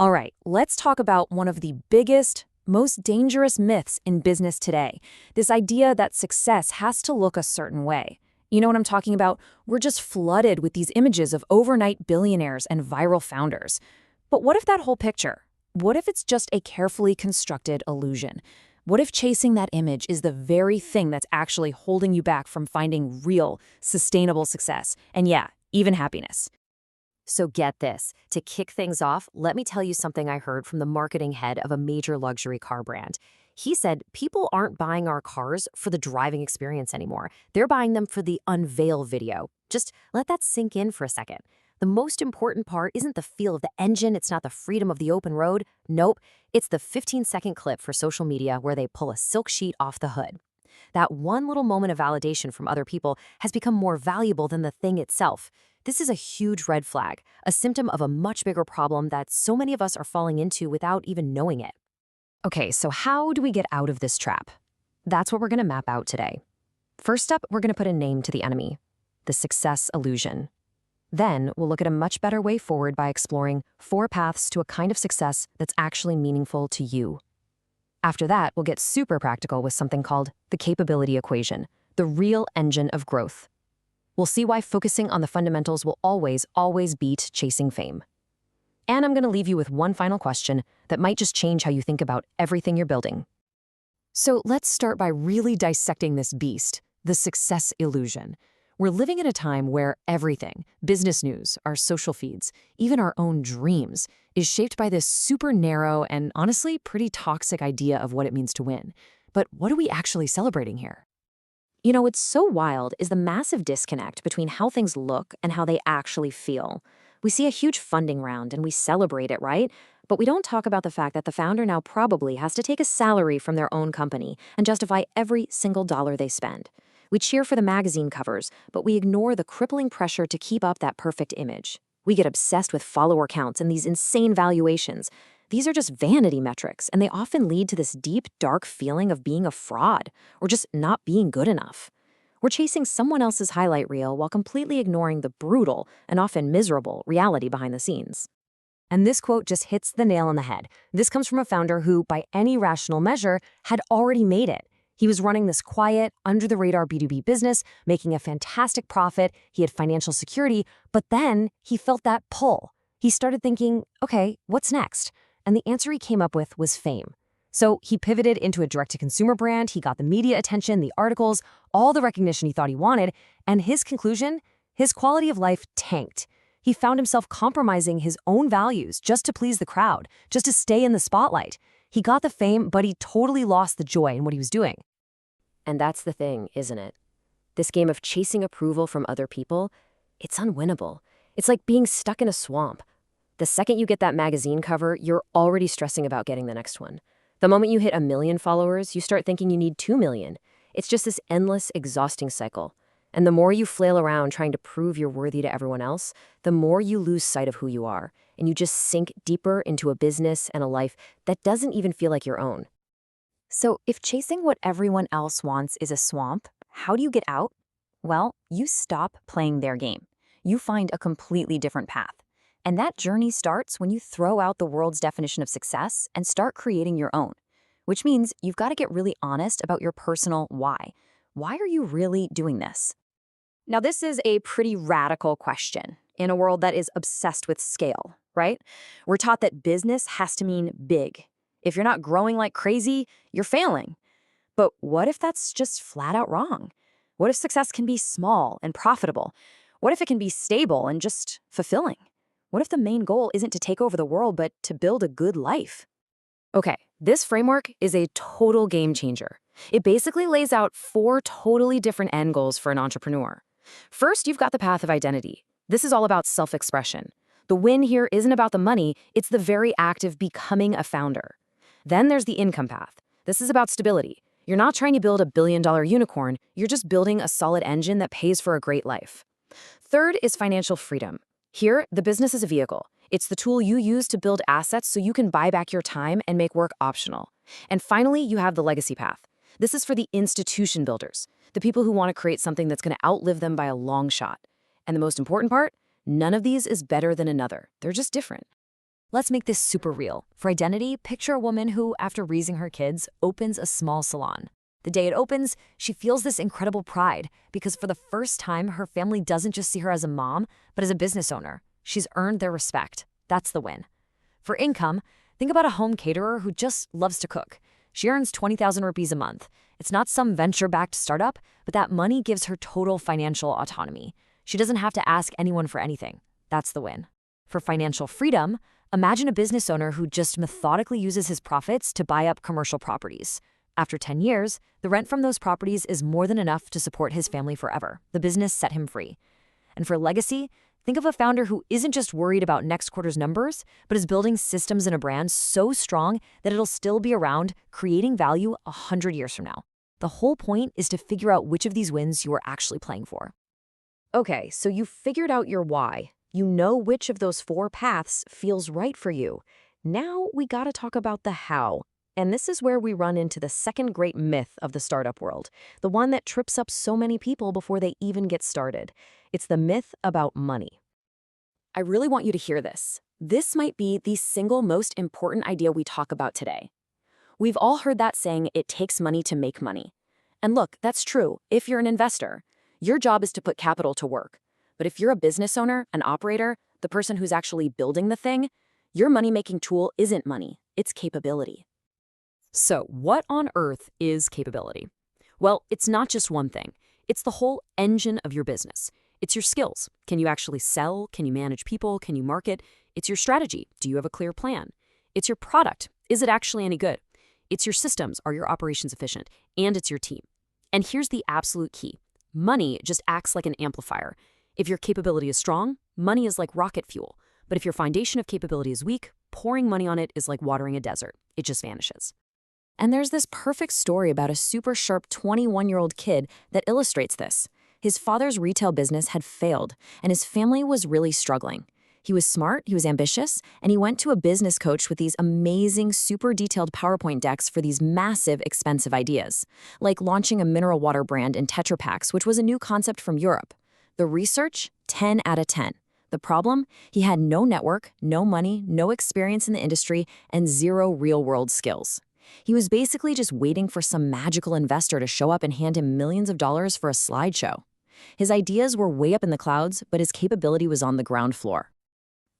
All right, let's talk about one of the biggest, most dangerous myths in business today. This idea that success has to look a certain way. You know what I'm talking about? We're just flooded with these images of overnight billionaires and viral founders. But what if that whole picture? What if it's just a carefully constructed illusion? What if chasing that image is the very thing that's actually holding you back from finding real, sustainable success? And yeah, even happiness. So get this. To kick things off, let me tell you something I heard from the marketing head of a major luxury car brand. He said, people aren't buying our cars for the driving experience anymore. They're buying them for the unveil video. Just let that sink in for a second. The most important part isn't the feel of the engine, it's not the freedom of the open road. Nope, it's the 15-second clip for social media where they pull a silk sheet off the hood. That one little moment of validation from other people has become more valuable than the thing itself. This is a huge red flag, a symptom of a much bigger problem that so many of us are falling into without even knowing it. Okay, so how do we get out of this trap? That's what we're going to map out today. First up, we're going to put a name to the enemy, the success illusion. Then we'll look at a much better way forward by exploring 4 paths to a kind of success that's actually meaningful to you. After that, we'll get super practical with something called the capability equation, the real engine of growth. We'll see why focusing on the fundamentals will always beat chasing fame. And I'm going to leave you with one final question that might just change how you think about everything you're building. So let's start by really dissecting this beast, the success illusion. We're living in a time where everything, business news, our social feeds, even our own dreams, is shaped by this super narrow and honestly pretty toxic idea of what it means to win. But what are we actually celebrating here? You know, what's so wild is the massive disconnect between how things look and how they actually feel. We see a huge funding round and we celebrate it, right? But we don't talk about the fact that the founder now probably has to take a salary from their own company and justify every single dollar they spend. We cheer for the magazine covers, but we ignore the crippling pressure to keep up that perfect image. We get obsessed with follower counts and these insane valuations. These are just vanity metrics, and they often lead to this deep, dark feeling of being a fraud or just not being good enough. We're chasing someone else's highlight reel while completely ignoring the brutal and often miserable reality behind the scenes. And this quote just hits the nail on the head. This comes from a founder who, by any rational measure, had already made it. He was running this quiet, under-the-radar B2B business, making a fantastic profit. He had financial security, but then he felt that pull. He started thinking, okay, what's next? And the answer he came up with was fame. So he pivoted into a direct-to-consumer brand. He got the media attention, the articles, all the recognition he thought he wanted. And his conclusion? His quality of life tanked. He found himself compromising his own values just to please the crowd, just to stay in the spotlight. He got the fame, but he totally lost the joy in what he was doing. And that's the thing, isn't it? This game of chasing approval from other people, it's unwinnable. It's like being stuck in a swamp. The second you get that magazine cover, you're already stressing about getting the next one. The moment you hit 1 million followers, you start thinking you need 2 million. It's just this endless, exhausting cycle. And the more you flail around trying to prove you're worthy to everyone else, the more you lose sight of who you are, and you just sink deeper into a business and a life that doesn't even feel like your own. So if chasing what everyone else wants is a swamp, how do you get out? Well, you stop playing their game. You find a completely different path. And that journey starts when you throw out the world's definition of success and start creating your own, which means you've got to get really honest about your personal why. Why are you really doing this? Now, this is a pretty radical question in a world that is obsessed with scale, right? We're taught that business has to mean big. If you're not growing like crazy, you're failing. But what if that's just flat out wrong? What if success can be small and profitable? What if it can be stable and just fulfilling? What if the main goal isn't to take over the world, but to build a good life? Okay, this framework is a total game changer. It basically lays out 4 totally different end goals for an entrepreneur. First, you've got the path of identity. This is all about self-expression. The win here isn't about the money, it's the very act of becoming a founder. Then there's the income path. This is about stability. You're not trying to build a billion-dollar unicorn, you're just building a solid engine that pays for a great life. Third is financial freedom. Here, the business is a vehicle. It's the tool you use to build assets so you can buy back your time and make work optional. And finally, you have the legacy path. This is for the institution builders, the people who want to create something that's going to outlive them by a long shot. And the most important part, none of these is better than another. They're just different. Let's make this super real. For identity, picture a woman who, after raising her kids, opens a small salon. The day it opens, she feels this incredible pride because for the first time, her family doesn't just see her as a mom, but as a business owner. She's earned their respect. That's the win. For income, think about a home caterer who just loves to cook. She earns 20,000 rupees a month. It's not some venture-backed startup, but that money gives her total financial autonomy. She doesn't have to ask anyone for anything. That's the win. For financial freedom, imagine a business owner who just methodically uses his profits to buy up commercial properties. After 10 years, the rent from those properties is more than enough to support his family forever. The business set him free. And for legacy, think of a founder who isn't just worried about next quarter's numbers, but is building systems and a brand so strong that it'll still be around, creating value 100 years from now. The whole point is to figure out which of these wins you are actually playing for. Okay, so you figured out your why. You know which of those 4 paths feels right for you. Now we gotta talk about the how. And this is where we run into the second great myth of the startup world, the one that trips up so many people before they even get started. It's the myth about money. I really want you to hear this. This might be the single most important idea we talk about today. We've all heard that saying, it takes money to make money. And look, that's true if you're an investor. Your job is to put capital to work. But if you're a business owner, an operator, the person who's actually building the thing, your money-making tool isn't money, it's capability. So what on earth is capability? Well, it's not just one thing. It's the whole engine of your business. It's your skills. Can you actually sell? Can you manage people? Can you market? It's your strategy. Do you have a clear plan? It's your product. Is it actually any good? It's your systems. Are your operations efficient? And it's your team. And here's the absolute key. Money just acts like an amplifier. If your capability is strong, money is like rocket fuel. But if your foundation of capability is weak, pouring money on it is like watering a desert. It just vanishes. And there's this perfect story about a super sharp 21-year-old kid that illustrates this. His father's retail business had failed, and his family was really struggling. He was smart, he was ambitious, and he went to a business coach with these amazing, super detailed PowerPoint decks for these massive, expensive ideas, like launching a mineral water brand in Tetra Paks, which was a new concept from Europe. The research, 10 out of 10. The problem? He had no network, no money, no experience in the industry, and 0 real-world skills. He was basically just waiting for some magical investor to show up and hand him millions of dollars for a slideshow. His ideas were way up in the clouds, but his capability was on the ground floor.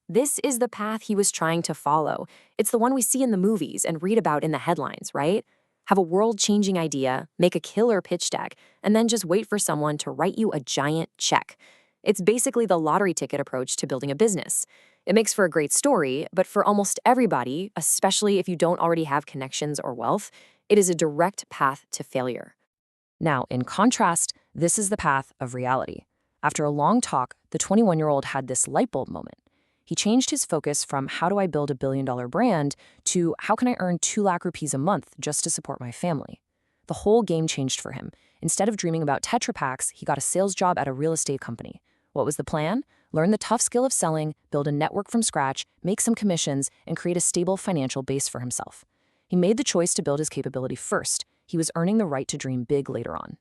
This is the path he was trying to follow. It's the one we see in the movies and read about in the headlines, right? Have a world-changing idea, make a killer pitch deck, and then just wait for someone to write you a giant check. It's basically the lottery ticket approach to building a business. It makes for a great story, but for almost everybody, especially if you don't already have connections or wealth, it is a direct path to failure. Now, in contrast, this is the path of reality. After a long talk, the 21-year-old had this light bulb moment. He changed his focus from how do I build a billion-dollar brand to how can I earn 2 lakh rupees a month just to support my family. The whole game changed for him. Instead of dreaming about Tetra Paks, he got a sales job at a real estate company. What was the plan? Learn the tough skill of selling, build a network from scratch, make some commissions, and create a stable financial base for himself. He made the choice to build his capability first. He was earning the right to dream big later on.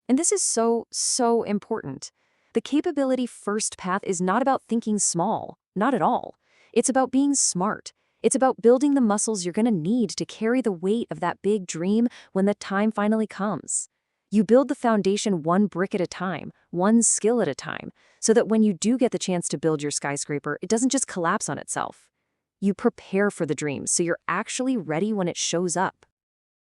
And this is so important. The capability first path is not about thinking small, not at all. It's about being smart. It's about building the muscles you're going to need to carry the weight of that big dream when the time finally comes. You build the foundation one brick at a time, one skill at a time, so that when you do get the chance to build your skyscraper, it doesn't just collapse on itself. You prepare for the dream so you're actually ready when it shows up.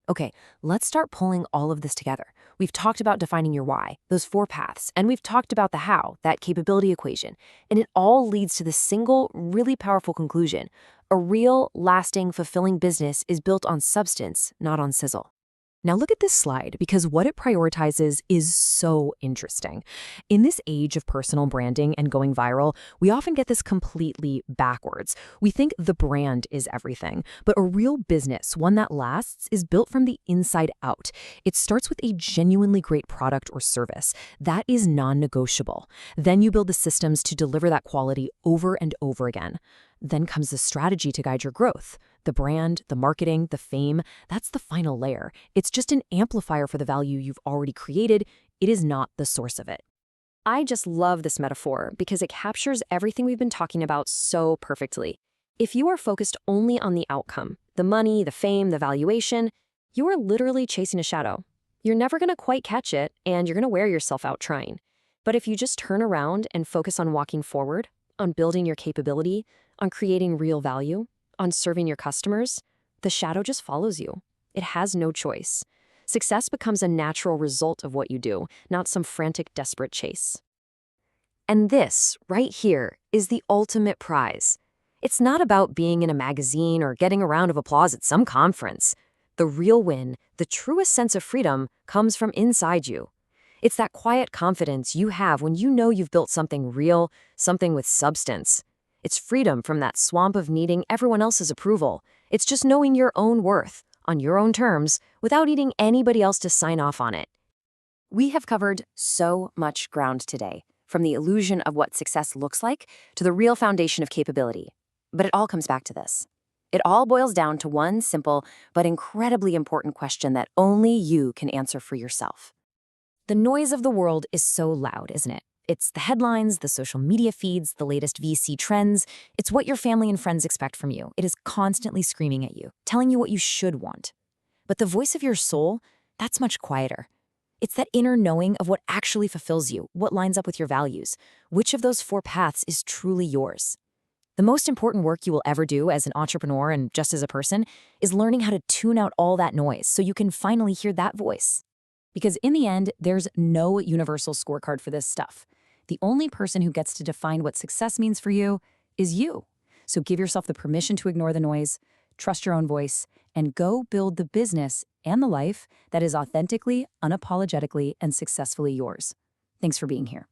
Okay, let's start pulling all of this together. We've talked about defining your why, those 4 paths, and we've talked about the how, that capability equation, and it all leads to the single, really powerful conclusion. A real, lasting, fulfilling business is built on substance, not on sizzle. Now look at this slide, because what it prioritizes is so interesting. In this age of personal branding and going viral, we often get this completely backwards. We think the brand is everything, but a real business, one that lasts, is built from the inside out. It starts with a genuinely great product or service. That is non-negotiable. Then you build the systems to deliver that quality over and over again. Then comes the strategy to guide your growth. The brand, the marketing, the fame, that's the final layer. It's just an amplifier for the value you've already created. It is not the source of it. I just love this metaphor because it captures everything we've been talking about so perfectly. If you are focused only on the outcome, the money, the fame, the valuation, you are literally chasing a shadow. You're never going to quite catch it, and you're going to wear yourself out trying. But if you just turn around and focus on walking forward, on building your capability, on creating real value, on serving your customers, the shadow just follows you. It has no choice. Success becomes a natural result of what you do, not some frantic, desperate chase. And this, right here, is the ultimate prize. It's not about being in a magazine or getting a round of applause at some conference. The real win, the truest sense of freedom, comes from inside you. It's that quiet confidence you have when you know you've built something real, something with substance. It's freedom from that swamp of needing everyone else's approval. It's just knowing your own worth, on your own terms, without needing anybody else to sign off on it. We have covered so much ground today, from the illusion of what success looks like to the real foundation of capability. But it all comes back to this. It all boils down to one simple but incredibly important question that only you can answer for yourself. The noise of the world is so loud, isn't it? It's the headlines, the social media feeds, the latest VC trends. It's what your family and friends expect from you. It is constantly screaming at you, telling you what you should want. But the voice of your soul, that's much quieter. It's that inner knowing of what actually fulfills you, what lines up with your values, which of those four paths is truly yours. The most important work you will ever do as an entrepreneur and just as a person is learning how to tune out all that noise so you can finally hear that voice. Because in the end, there's no universal scorecard for this stuff. The only person who gets to define what success means for you is you. So give yourself the permission to ignore the noise, trust your own voice, and go build the business and the life that is authentically, unapologetically, and successfully yours. Thanks for being here.